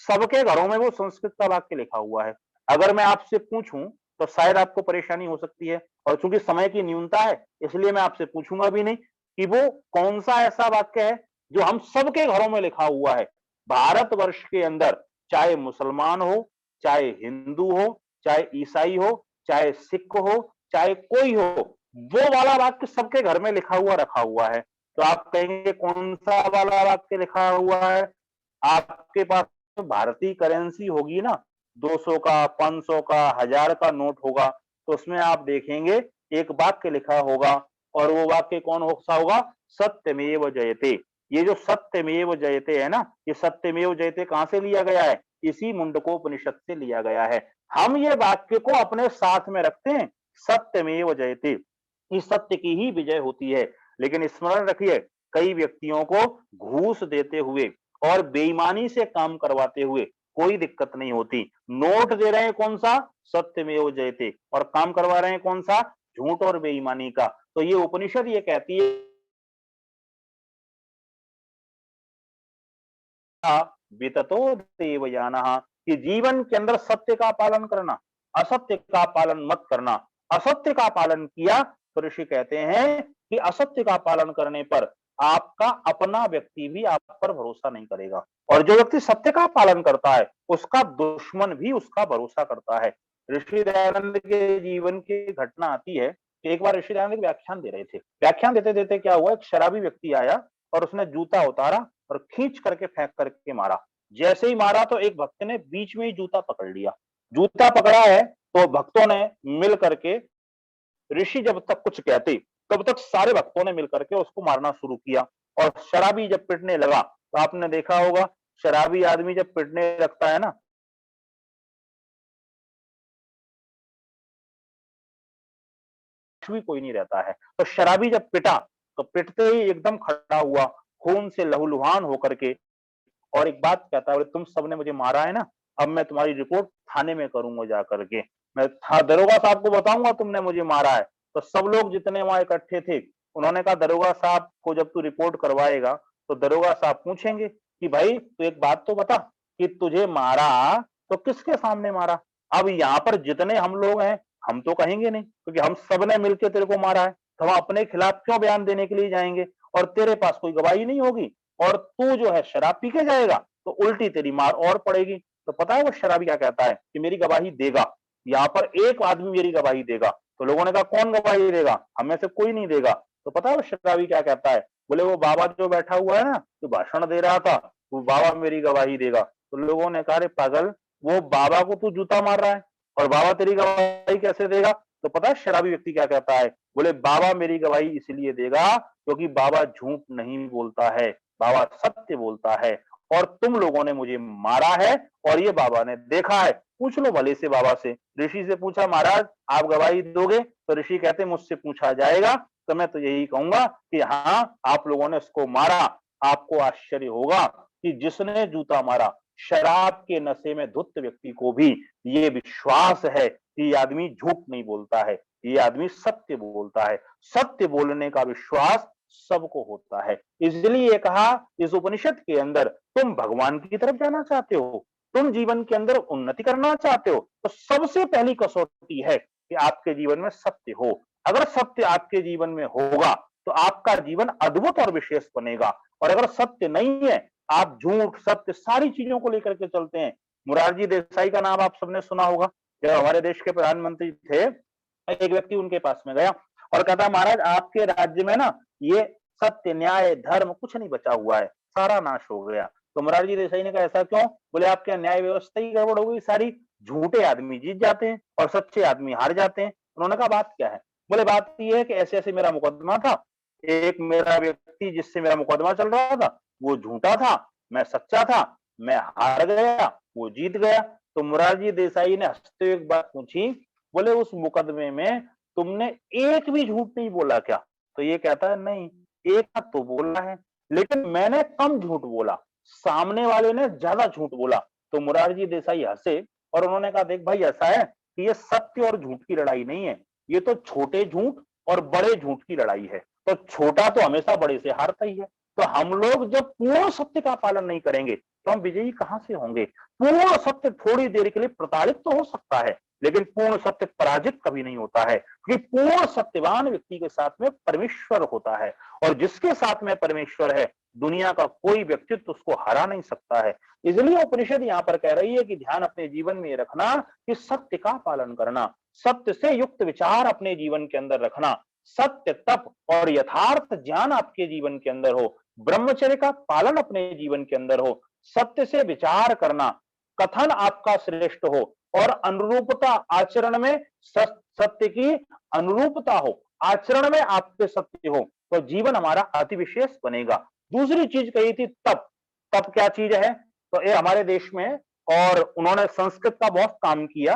सबके घरों में वो संस्कृत का वाक्य लिखा हुआ है। अगर मैं आपसे पूछूं तो शायद आपको परेशानी हो सकती है। और चूंकि समय की न्यूनता है, इसलिए मैं आपसे पूछूंगा भी नहीं कि वो कौन सा ऐसा वाक्य है जो हम सबके घरों में लिखा हुआ है। भारतवर्ष के अंदर चाहे मुसलमान हो, चाहे हिंदू हो, चाहे ईसाई हो, चाहे सिख हो, चाहे कोई हो, वो वाला वाक्य सबके घर में लिखा हुआ रखा हुआ है। तो आप कहेंगे कौन सा वाला वाक्य लिखा हुआ है? आपके पास तो भारतीय करेंसी होगी ना, 200 का, 500 का, 1000 का नोट होगा, तो उसमें आप देखेंगे एक वाक्य लिखा होगा, और वो वाक्य कौन सा होगा? सत्यमेव जयते। ये जो सत्यमेव जयते है ना, ये सत्यमेव जयते कहां से लिया गया है? इसी मुंडकोपनिषद से लिया गया है। हम ये वाक्य को अपने साथ में रखते हैं, सत्यमेव जयते, इस सत्य की ही विजय होती है। लेकिन स्मरण रखिए, कई व्यक्तियों को घूस देते हुए और बेईमानी से काम करवाते हुए कोई दिक्कत नहीं होती। नोट दे रहे हैं कौन सा? सत्यमेव जयते, और काम करवा रहे हैं कौन सा? झूठ और बेईमानी का। तो ये उपनिषद ये कहती है विततो देवयानः, कि जीवन के अंदर सत्य का पालन करना, असत्य का पालन मत करना। असत्य का पालन किया तो ऋषि कहते हैं कि असत्य का पालन करने पर आपका अपना व्यक्ति भी आप पर भरोसा नहीं करेगा, और जो व्यक्ति सत्य का पालन करता है उसका दुश्मन भी उसका भरोसा करता है। ऋषि दयानंद के जीवन की घटना आती है कि एक बार ऋषि दयानंद व्याख्यान दे रहे थे। व्याख्यान देते देते क्या हुआ, एक शराबी व्यक्ति आया और उसने जूता उतारा और खींच करके फेंक करके मारा। जैसे ही मारा तो एक भक्त ने बीच में ही जूता पकड़ लिया। जूता पकड़ा है तो भक्तों ने मिल करके, ऋषि जब तक कुछ कहते तब तक सारे भक्तों ने मिलकर के उसको मारना शुरू किया। और शराबी जब पिटने लगा, तो आपने देखा होगा शराबी आदमी जब पिटने लगता है ना, भी कोई नहीं रहता है। तो शराबी जब पिटा तो पिटते ही एकदम खड़ा हुआ, खून से लहूलुहान होकर के, और एक बात कहता है, बोले तुम सबने मुझे मारा है ना, अब मैं तुम्हारी रिपोर्ट थाने में करूंगा जाकर के, मैं दरोगा साहब को बताऊंगा तुमने मुझे मारा है। तो सब लोग जितने वहां इकट्ठे थे, उन्होंने कहा दरोगा साहब को जब तू रिपोर्ट करवाएगा तो दरोगा साहब पूछेंगे कि भाई तू एक बात तो बता कि तुझे मारा तो किसके सामने मारा। अब यहाँ पर जितने हम लोग हैं, हम तो कहेंगे नहीं, क्योंकि हम सब ने मिलकर तेरे को मारा है, तो हम अपने खिलाफ क्यों बयान देने के लिए जाएंगे, और तेरे पास कोई गवाही नहीं होगी, और तू जो है शराब पी के जाएगा तो उल्टी तेरी मार और पड़ेगी। तो पता है वो शराबी क्या कहता है कि मेरी गवाही देगा, यहाँ पर एक आदमी मेरी गवाही देगा। तो लोगों ने कहा कौन गवाही देगा? हम में से कोई नहीं देगा। तो पता है वो शराबी क्या कहता है? बोले वो बाबा जो बैठा हुआ है ना, जो भाषण दे रहा था, वो बाबा मेरी गवाही देगा। तो लोगों ने कहा रे पागल, वो बाबा को तू जूता मार रहा है और बाबा तेरी गवाही कैसे देगा? तो पता है शराबी व्यक्ति क्या कहता है? बोले बाबा मेरी गवाही इसलिए देगा क्योंकि बाबा झूठ नहीं बोलता है, बाबा सत्य बोलता है, और तुम लोगों ने मुझे मारा है और ये बाबा ने देखा है। पूछ लो भले से बाबा से। ऋषि से पूछा महाराज आप गवाही दोगे? तो ऋषि कहते मुझसे पूछा जाएगा तो मैं तो यही कहूंगा कि हाँ आप लोगों ने उसको मारा। आपको आश्चर्य होगा कि जिसने जूता मारा, शराब के नशे में धुत व्यक्ति को भी ये विश्वास है कि ये आदमी झूठ नहीं बोलता है, ये आदमी सत्य बोलता है। सत्य बोलने का विश्वास सबको होता है। इसलिए कहा इस उपनिषद के अंदर, तुम भगवान की तरफ जाना चाहते हो, तुम जीवन के अंदर उन्नति करना चाहते हो, तो सबसे पहली कसौटी है कि आपके जीवन में सत्य हो। अगर सत्य आपके जीवन में होगा तो आपका जीवन अद्भुत और विशेष बनेगा। और अगर सत्य नहीं है, आप झूठ सत्य सारी चीजों को लेकर के चलते हैं। मुरारजी देसाई का नाम आप सबने सुना होगा, जब हमारे देश के प्रधानमंत्री थे, एक व्यक्ति उनके पास में गया और कहता महाराज आपके राज्य में ना ये सत्य न्याय धर्म कुछ नहीं बचा हुआ है, सारा नाश हो गया। तो मुरारजी देसाई ने कहा ऐसा क्यों? बोले आपके न्याय व्यवस्था ही गड़बड़ हो गई सारी, झूठे आदमी जीत जाते हैं और सच्चे आदमी हार जाते हैं। उन्होंने कहा बात क्या है? बोले बात ये है कि ऐसे ऐसे मेरा मुकदमा था, एक मेरा व्यक्ति जिससे मेरा मुकदमा चल रहा था वो झूठा था, मैं सच्चा था, मैं हार गया, वो जीत गया। तो मुरारजी देसाई ने हंसते हुए एक बात पूछी, बोले उस मुकदमे में तुमने एक भी झूठ नहीं बोला क्या? तो ये कहता है नहीं, एक आध तो बोला है, लेकिन मैंने कम झूठ बोला, सामने वाले ने ज्यादा झूठ बोला। तो मुरारजी देसाई हंसे और उन्होंने कहा देख भाई ऐसा है कि ये सत्य और झूठ की लड़ाई नहीं है, ये तो छोटे झूठ और बड़े झूठ की लड़ाई है। तो छोटा तो हमेशा बड़े से हारता ही है। तो हम लोग जब पूर्ण सत्य का पालन नहीं करेंगे तो हम विजयी कहां से होंगे? पूर्ण सत्य थोड़ी देर के लिए प्रताड़ित तो हो सकता है, लेकिन पूर्ण सत्य पराजित कभी नहीं होता है, क्योंकि पूर्ण सत्यवान व्यक्ति के साथ में परमेश्वर होता है, और जिसके साथ में परमेश्वर है दुनिया का कोई व्यक्तित्व उसको हरा नहीं सकता है। इसलिए उपनिषद यहाँ पर कह रही है कि ध्यान अपने जीवन में रखना कि सत्य का पालन करना, सत्य से युक्त विचार अपने जीवन के अंदर रखना, सत्य तप और यथार्थ ज्ञान आपके जीवन के अंदर हो, ब्रह्मचर्य का पालन अपने जीवन के अंदर हो, सत्य से विचार करना, कथन आपका श्रेष्ठ हो और अनुरूपता आचरण में सत्य की अनुरूपता हो, आचरण में आपके सत्य हो, तो जीवन हमारा अति विशेष बनेगा। दूसरी चीज कही थी तप। तप क्या चीज है? तो ये हमारे देश में, और उन्होंने संस्कृत का बहुत काम किया,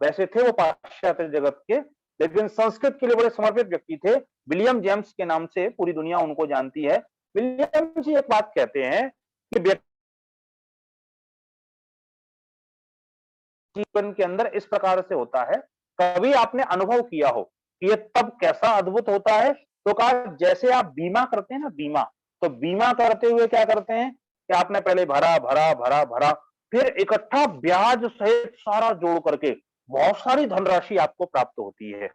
वैसे थे वो पाश्चात्य जगत के, लेकिन संस्कृत के लिए बड़े समर्पित व्यक्ति थे। विलियम जेम्स के नाम से पूरी दुनिया उनको जानती है। विलियम जी एक बात कहते हैं कि जीवन के अंदर इस प्रकार से होता है, कभी आपने अनुभव किया हो कि ये तब कैसा अद्भुत होता है, तो कहा जैसे आप बीमा करते हैं ना, बीमा, तो बीमा करते हुए क्या करते हैं कि आपने पहले भरा भरा भरा भरा, फिर इकट्ठा ब्याज सहित सारा जोड़ करके बहुत सारी धनराशि आपको प्राप्त होती है।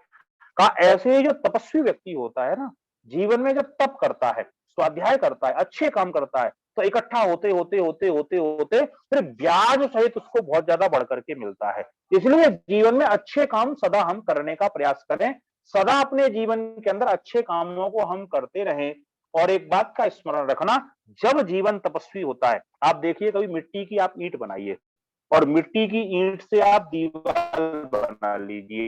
कहा ऐसे ही जो तपस्वी व्यक्ति होता है ना, जीवन में जब तप करता है, स्वाध्याय करता है, अच्छे काम करता है, तो इकट्ठा होते होते होते होते होते फिर ब्याज सहित उसको बहुत ज्यादा बढ़ करके मिलता है। इसलिए जीवन में अच्छे काम सदा हम करने का प्रयास करें, सदा अपने जीवन के अंदर अच्छे कामों को हम करते रहें। और एक बात का स्मरण रखना, जब जीवन तपस्वी होता है, आप देखिए कभी मिट्टी की आप ईंट बनाइए और मिट्टी की ईंट से आप दीवार बना लीजिए,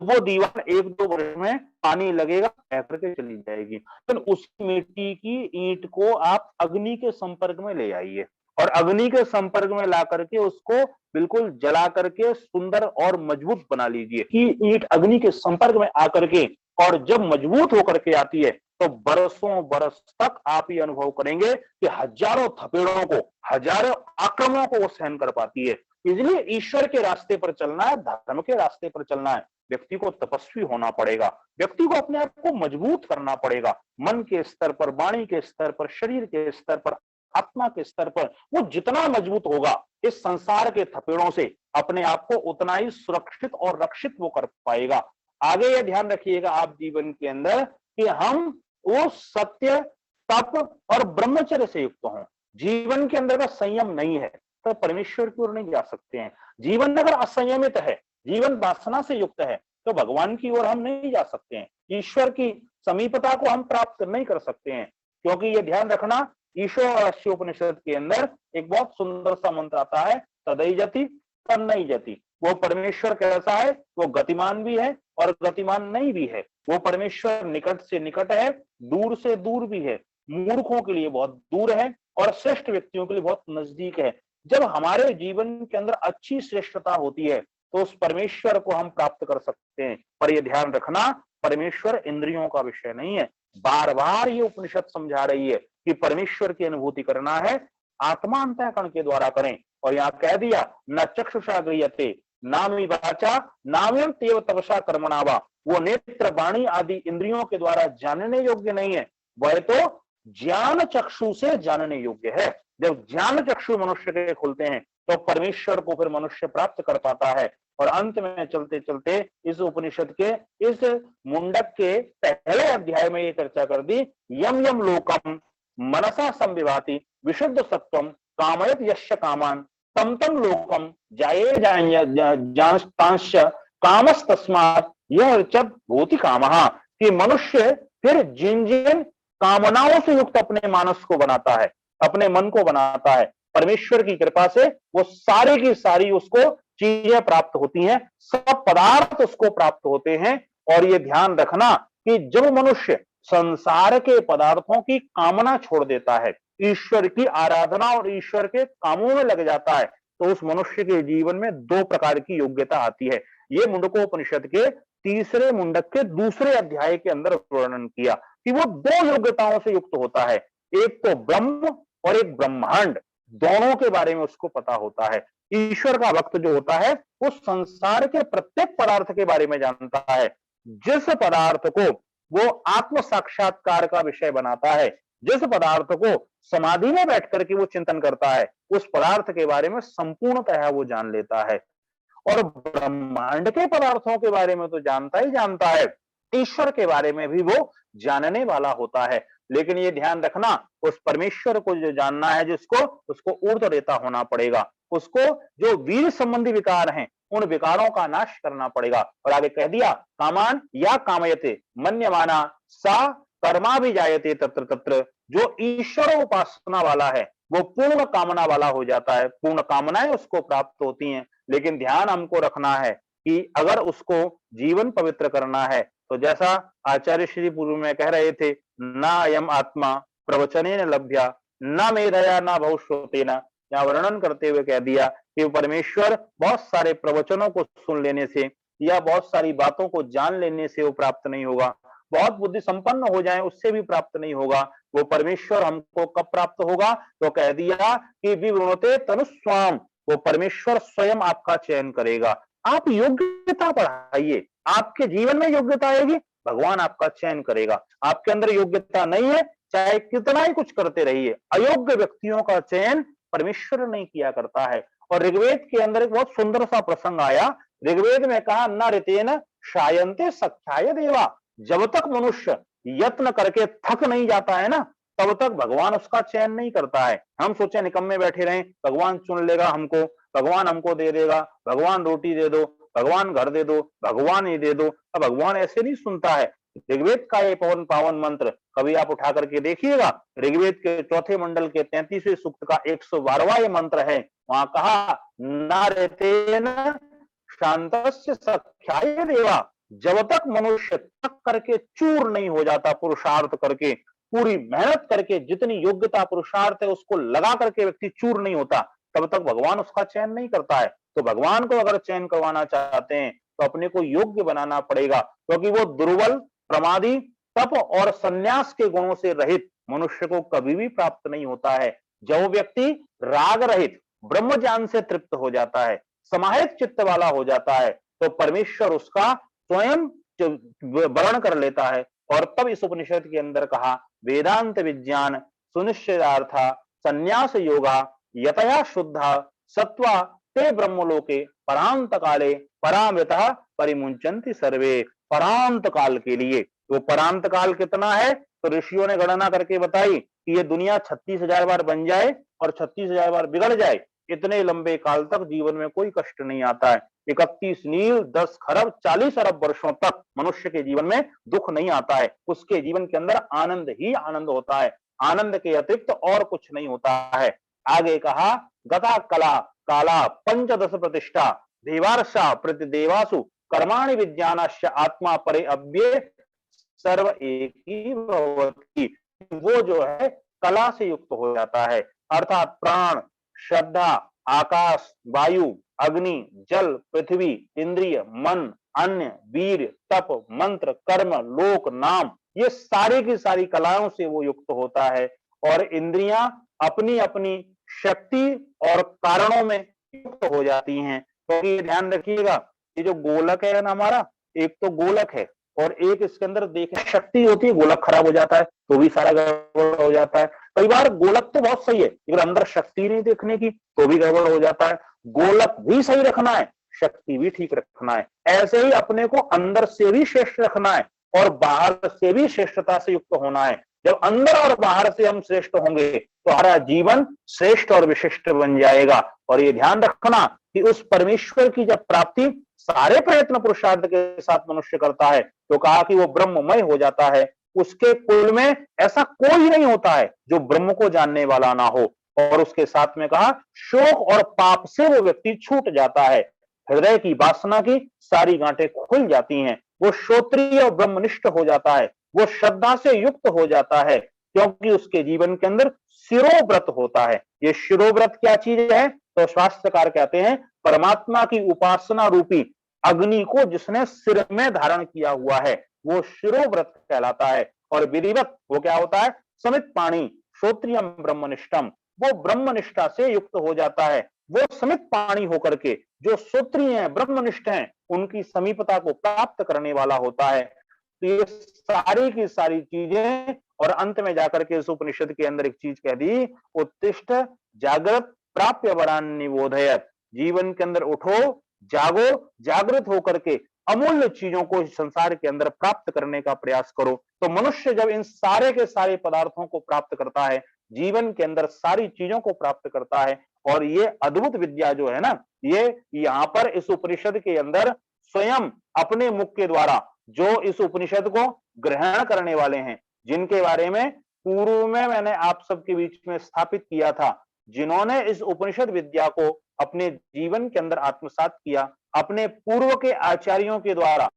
वो दीवार 1-2 वर्ष में पानी लगेगा बह करके चली जाएगी। तो उस मिट्टी की ईंट को आप अग्नि के संपर्क में ले आइए और अग्नि के संपर्क में ला करके उसको बिल्कुल जला करके सुंदर और मजबूत बना लीजिए कि ईंट अग्नि के संपर्क में आकर के, और जब मजबूत होकर के आती है तो बरसों बरस तक आप ये अनुभव करेंगे कि हजारों थपेड़ों को, हजारों आक्रमणों को वो सहन कर पाती है। इसलिए ईश्वर के रास्ते पर चलना है, धर्म के रास्ते पर चलना है, व्यक्ति को तपस्वी होना पड़ेगा, व्यक्ति को अपने आप को मजबूत करना पड़ेगा, मन के स्तर पर, वाणी के स्तर पर, शरीर के स्तर पर, आत्मा के स्तर पर। वो जितना मजबूत होगा इस संसार के थपेड़ों से अपने आप को उतना ही सुरक्षित और रक्षित वो कर पाएगा। आगे ये ध्यान रखिएगा आप जीवन के अंदर कि हम वो सत्य, तप और ब्रह्मचर्य से युक्त हों। जीवन के अंदर का संयम नहीं है तो परमेश्वर की ओर नहीं जा सकते हैं। जीवन अगर असंयमित है, जीवन वासना से युक्त है, तो भगवान की ओर हम नहीं जा सकते हैं, ईश्वर की समीपता को हम प्राप्त नहीं कर सकते हैं। क्योंकि ये ध्यान रखना, ईशोपनिषद के अंदर एक बहुत सुंदर सा मंत्र आता है, तदई जति तन्नई जति। वो परमेश्वर कैसा है? वो गतिमान भी है और गतिमान नहीं भी है। वो परमेश्वर निकट से निकट है, दूर से दूर भी है, मूर्खों के लिए बहुत दूर है और श्रेष्ठ व्यक्तियों के लिए बहुत नजदीक है। जब हमारे जीवन के अंदर अच्छी श्रेष्ठता होती है तो उस परमेश्वर को हम प्राप्त कर सकते हैं। पर यह ध्यान रखना, परमेश्वर इंद्रियों का विषय नहीं है। बार बार ये उपनिषद समझा रही है कि परमेश्वर की अनुभूति करना है, आत्मा अंतःकरण के द्वारा करें। और यहाँ कह दिया, न चक्षुषा गृह्यते नामी वाचा नाम्यम तेव तपसा कर्मणावा। वो नेत्र, वाणी आदि इंद्रियों के द्वारा जानने योग्य नहीं है, वह तो ज्ञान चक्षु से जानने योग्य है। जब ज्ञान चक्षु मनुष्य के खुलते हैं तो परमेश्वर को फिर मनुष्य प्राप्त कर पाता है। और अंत में चलते चलते इस उपनिषद के इस मुंडक के पहले अध्याय में ये चर्चा कर दी, यम यम लोकम मनसा संविभाति विशुद्ध सत्वम कामयत यस्य कामान तम तम लोकम जाये जानस्तांश कामस तस्मात् यह चत भूति कामः। कि मनुष्य फिर जिन जिन कामनाओं से युक्त अपने मानस को बनाता है, अपने मन को बनाता है, परमेश्वर की कृपा से वो सारी की सारी उसको चीजें प्राप्त होती हैं, सब पदार्थ उसको प्राप्त होते हैं। और ये ध्यान रखना कि जब मनुष्य संसार के पदार्थों की कामना छोड़ देता है, ईश्वर की आराधना और ईश्वर के कामों में लग जाता है, तो उस मनुष्य के जीवन में 2 प्रकार की योग्यता आती है। ये मुंडकोपनिषद के तीसरे मुंडक के दूसरे अध्याय के अंदर वर्णन किया कि वो 2 योग्यताओं से युक्त होता है, एक तो ब्रह्म और एक ब्रह्मांड, दोनों के बारे में उसको पता होता है। ईश्वर का भक्त जो होता है वो संसार के प्रत्येक पदार्थ के बारे में जानता है, जिस पदार्थ को वो आत्म साक्षात्कार का विषय बनाता है, जिस पदार्थ को समाधि में बैठ करके वो चिंतन करता है, उस पदार्थ के बारे में संपूर्णतः वो जान लेता है। और ब्रह्मांड के पदार्थों के बारे में तो जानता ही जानता है, ईश्वर के बारे में भी वो जानने वाला होता है। लेकिन ये ध्यान रखना, उस परमेश्वर को जो जानना है जिसको, उसको ऊर्ध्वरेता होना पड़ेगा, उसको जो वीर संबंधी विकार हैं उन विकारों का नाश करना पड़ेगा। और आगे कह दिया, कामान या कामयते मन्यमाना सा कर्मा भी जायते तत्र तत्र। जो ईश्वर उपासना वाला है वो पूर्ण कामना वाला हो जाता है, पूर्ण कामनाएं उसको प्राप्त होती हैं। लेकिन ध्यान हमको रखना है कि अगर उसको जीवन पवित्र करना है तो जैसा आचार्य श्री पूर्व में कह रहे थे, ना अयम आत्मा प्रवचनेन लभ्या न मेधया न बहुश्रुतेन। यहाँ वर्णन करते हुए कह दिया कि परमेश्वर बहुत सारे प्रवचनों को सुन लेने से या बहुत सारी बातों को जान लेने से वो प्राप्त नहीं होगा, बहुत बुद्धि संपन्न हो जाए उससे भी प्राप्त नहीं होगा। वो परमेश्वर हमको कब प्राप्त होगा? तो कह दिया कि विवृणुते तनुस्वाम, वो परमेश्वर स्वयं आपका चयन करेगा। आप योग्यता बढ़ाइए, आपके जीवन में योग्यता आएगी, भगवान आपका चयन करेगा। आपके अंदर योग्यता नहीं है, चाहे कितना ही कुछ करते रहिए, अयोग्य व्यक्तियों का चयन परमेश्वर नहीं किया करता है। और ऋग्वेद के अंदर एक बहुत सुंदर सा प्रसंग आया। ऋग्वेद में कहा, न ऋतेन शायन्ते सख्याय देवा। जब तक मनुष्य यत्न करके थक नहीं जाता है ना, तब तक भगवान उसका चयन नहीं करता है। हम सोचे निकम्मे बैठे रहें, भगवान चुन लेगा हमको, भगवान हमको दे देगा, भगवान रोटी दे दो, भगवान घर दे दो, भगवान ये दे दो। अब भगवान ऐसे नहीं सुनता है। ऋग्वेद का ये पवन पावन मंत्र कभी आप उठा करके देखिएगा, ऋग्वेद के चौथे मंडल के 33वें सूक्त का 112वां ये मंत्र है। वहां कहा, नारेतेन शांतस्य सख्याय देवा। जब तक मनुष्य थक करके चूर नहीं हो जाता, पुरुषार्थ करके, पूरी मेहनत करके, जितनी योग्यता पुरुषार्थ है उसको लगा करके व्यक्ति चूर नहीं होता, तब तक भगवान उसका चयन नहीं करता है। तो भगवान को अगर चयन करवाना चाहते हैं तो अपने को योग्य बनाना पड़ेगा, क्योंकि वो दुर्बल, प्रमादी, तप और संन्यास के गुणों से रहित मनुष्य को कभी भी प्राप्त नहीं होता है। जो व्यक्ति राग रहित ब्रह्म ज्ञान से तृप्त हो जाता है, समाहित चित्त वाला हो जाता है, तो परमेश्वर उसका स्वयं वर्ण कर लेता है। और तब इस उपनिषद के अंदर कहा, वेदांत विज्ञान सुनिश्चितार्था संन्यास योगा यतया शुद्धा सत्वा ते ब्रह्मलोके परांत काले परामृतः परिमुंचन्ति सर्वे। परांत काल के लिए, वो परांत काल कितना है तो ऋषियों ने गणना करके बताई कि ये दुनिया 36,000 बार बन जाए और 36,000 बार बिगड़ जाए, इतने लंबे काल तक जीवन में कोई कष्ट नहीं आता है। 31 नील 10 खरब 40 अरब वर्षों तक मनुष्य के जीवन में दुख नहीं आता है, उसके जीवन के अंदर आनंद ही आनंद होता है, आनंद के अतिरिक्त और कुछ नहीं होता है। आगे कहा, गता कला काला पंचदश प्रतिष्ठा देवार्षा प्रतिदेवासु कर्माणि विज्ञानस्य आत्मा परे अव्ये सर्व एक ही भवति। वो जो है कला से युक्त हो जाता है, अर्थात प्राण, श्रद्धा, आकाश, वायु, अग्नि, जल, पृथ्वी, इंद्रिय, मन, अन्य, वीर, तप, मंत्र, कर्म, लोक, नाम, ये सारी की सारी कलाओं से वो युक्त होता है। और इंद्रियां अपनी अपनी शक्ति और कारणों में युक्त हो जाती हैं। तो ये ध्यान रखिएगा, ये जो गोलक है ना हमारा, एक तो गोलक है और एक इसके अंदर देखने शक्ति होती है, गोलक खराब हो जाता है तो भी सारा गड़बड़ हो जाता है। कई बार गोलक तो बहुत सही है लेकिन अंदर शक्ति नहीं देखने की तो भी गड़बड़ हो जाता है। गोलक भी सही रखना है, शक्ति भी ठीक रखना है। ऐसे ही अपने को अंदर से भी श्रेष्ठ रखना है और बाहर से भी श्रेष्ठता से युक्त होना है। जब अंदर और बाहर से हम श्रेष्ठ होंगे तो हमारा जीवन श्रेष्ठ और विशिष्ट बन जाएगा। और ये ध्यान रखना कि उस परमेश्वर की जब प्राप्ति सारे प्रयत्न पुरुषार्थ के साथ मनुष्य करता है तो कहा कि वो ब्रह्ममय हो जाता है। उसके कुल में ऐसा कोई नहीं होता है जो ब्रह्म को जानने वाला ना हो। और उसके साथ में कहा, शोक और पाप से वो व्यक्ति छूट जाता है, हृदय की वासना की सारी गांठें खुल जाती हैं, वो श्रोत्रिय और ब्रह्मनिष्ठ हो जाता है, वो श्रद्धा से युक्त हो जाता है, क्योंकि उसके जीवन के अंदर शिरोव्रत होता है। ये शिरोव्रत क्या चीज है तो शास्त्रकार कहते हैं, परमात्मा की उपासना रूपी अग्नि को जिसने सिर में धारण किया हुआ है वो शिरोव्रत कहलाता है। और विधिवत वो क्या होता है, समित पाणी श्रोत्रियम ब्रह्मनिष्ठम, वो ब्रह्मनिष्ठा से युक्त हो जाता है। वो समित पाणी होकर के जो श्रोत्रिय हैं, ब्रह्मनिष्ठ हैं, उनकी समीपता को प्राप्त करने वाला होता है। तो ये सारी की सारी चीजें, और अंत में जाकर के इस उपनिषद के अंदर एक चीज कह दी, उत्तिष्ठ जागृत प्राप्य वरान निबोधयत, जीवन के अंदर उठो, जागो, जागृत होकर के अमूल्य चीजों को इस संसार के अंदर प्राप्त करने का प्रयास करो। तो मनुष्य जब इन सारे के सारे पदार्थों को प्राप्त करता है, जीवन के अंदर सारी चीजों को प्राप्त करता है, और ये अद्भुत विद्या जो है ना, ये यहाँ पर इस उपनिषद के अंदर स्वयं अपने मुख के द्वारा जो इस उपनिषद को ग्रहण करने वाले हैं, जिनके बारे में पूर्व में मैंने आप सबके बीच में स्थापित किया था, जिन्होंने इस उपनिषद विद्या को अपने जीवन के अंदर आत्मसात किया, अपने पूर्व के आचार्यों के द्वारा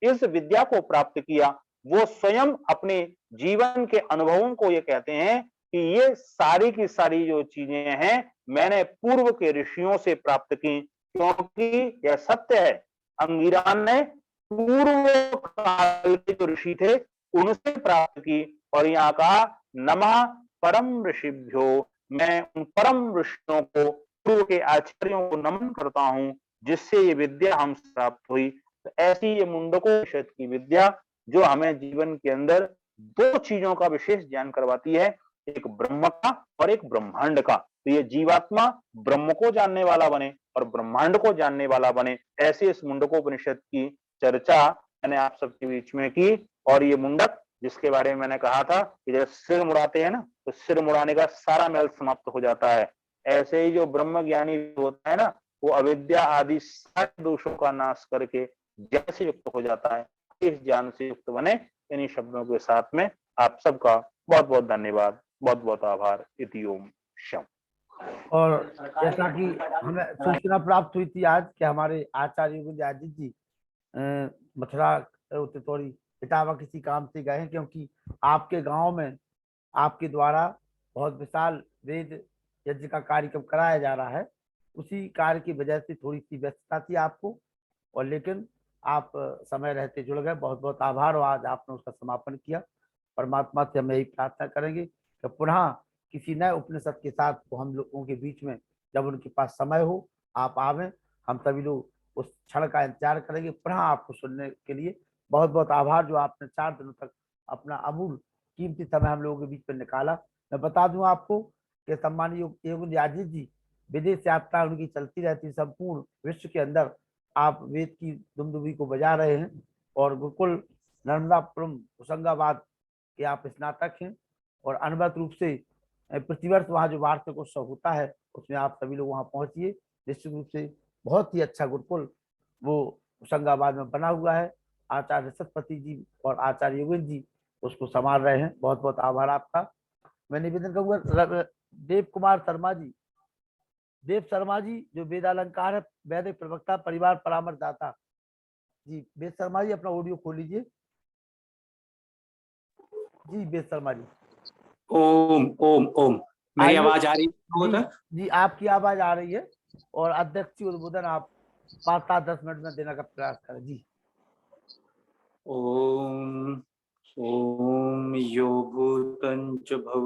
इस विद्या को प्राप्त किया, वो स्वयं अपने जीवन के अनुभवों को ये कहते हैं कि ये सारी की सारी जो चीजें हैं मैंने पूर्व के ऋषियों से प्राप्त की, क्योंकि यह सत्य है, अंगिरा ने पूर्व काल के जो ऋषि थे उनसे प्राप्त की। और यहाँ कहा नमः परम ऋषिभ्यो, मैं उन परम ऋषियों को, पूर्व के आचार्यों को नमन करता हूं जिससे ये विद्या हमसे प्राप्त हुई। तो ऐसी ये मुंडकोपनिषद की विद्या जो हमें जीवन के अंदर दो चीजों का विशेष ज्ञान करवाती है, एक ब्रह्म का और एक ब्रह्मांड का। तो ये जीवात्मा ब्रह्म को जानने वाला बने और ब्रह्मांड को जानने वाला बने, ऐसे इस मुंडकोपनिषद की चर्चा मैंने आप सबके बीच में की। और ये मुंडक जिसके बारे में मैंने कहा था कि जब सिर मुड़ाते हैं ना, तो सिर मुड़ाने का सारा मैल समाप्त हो जाता है, ऐसे ही जो ब्रह्म ज्ञानी होता है ना, वो अविद्या आदि सारे दोषों का नाश करके ज्ञान से युक्त हो जाता है। इस ज्ञान से युक्त बने। इन्हीं शब्दों के साथ में आप सबका बहुत बहुत धन्यवाद, बहुत बहुत आभार। इति ओम शम। और जैसा कि हमें सूचना प्राप्त हुई थी आज कि हमारे आचार्य योगेंद्र जी मथुरा तितौरी इटावा किसी काम से गए हैं, क्योंकि आपके गांव में आपके द्वारा बहुत विशाल वेद यज्ञ का कार्यक्रम कराया जा रहा है। उसी कार्य की वजह से थोड़ी सी व्यस्तता थी आपको, और लेकिन आप समय रहते जुड़ गए। बहुत बहुत आभार, और आज आपने उसका समापन किया। परमात्मा से हम यही प्रार्थना करेंगे कि पुनः किसी नए उपनिषद के साथ वो हम लोगों के बीच में जब उनके पास समय हो आप आवें। हम सभी लोग उस क्षण का इंतजार करेंगे पुनः आपको सुनने के लिए। बहुत बहुत आभार जो आपने 4 दिनों तक अपना अमूल कीमती समय हम लोगों के बीच में निकाला। मैं बता दूं आपको कि सम्मानीय योगेंद्र आजीत जी विदेश यात्रा उनकी चलती रहती, संपूर्ण विश्व के अंदर आप वेद की दुमदुबी को बजा रहे हैं, और गुरुकुल नर्मदापुरम होशंगाबाद के आप स्नातक हैं, और अनवरत रूप से प्रतिवर्ष वहाँ जो वार्षिक उत्सव होता है उसमें आप सभी लोग वहाँ पहुंचिए। निश्चित रूप से बहुत ही अच्छा गुरुकुल वो होशंगाबाद में बना हुआ है। आचार्य सतपति जी और आचार्य योगेंद्र जी उसको संभाल रहे हैं। बहुत बहुत आभार आपका। मैं निवेदन करूंगा देव कुमार शर्मा जी, देव शर्मा जी जो वेदालंकार है, वैदिक प्रवक्ता, परिवार परामर्शदाता जी। वेद शर्मा जी अपना ऑडियो खोल लीजिए जी। वेद शर्मा जी ओम ओम ओम, मेरी आवाज आ रही है? जी आपकी आवाज आ रही है, और अध्यक्ष उद्बोधन आप 5-10 मिनट में देने का प्रयास करें जी। ओम ओम यो भूतं च भव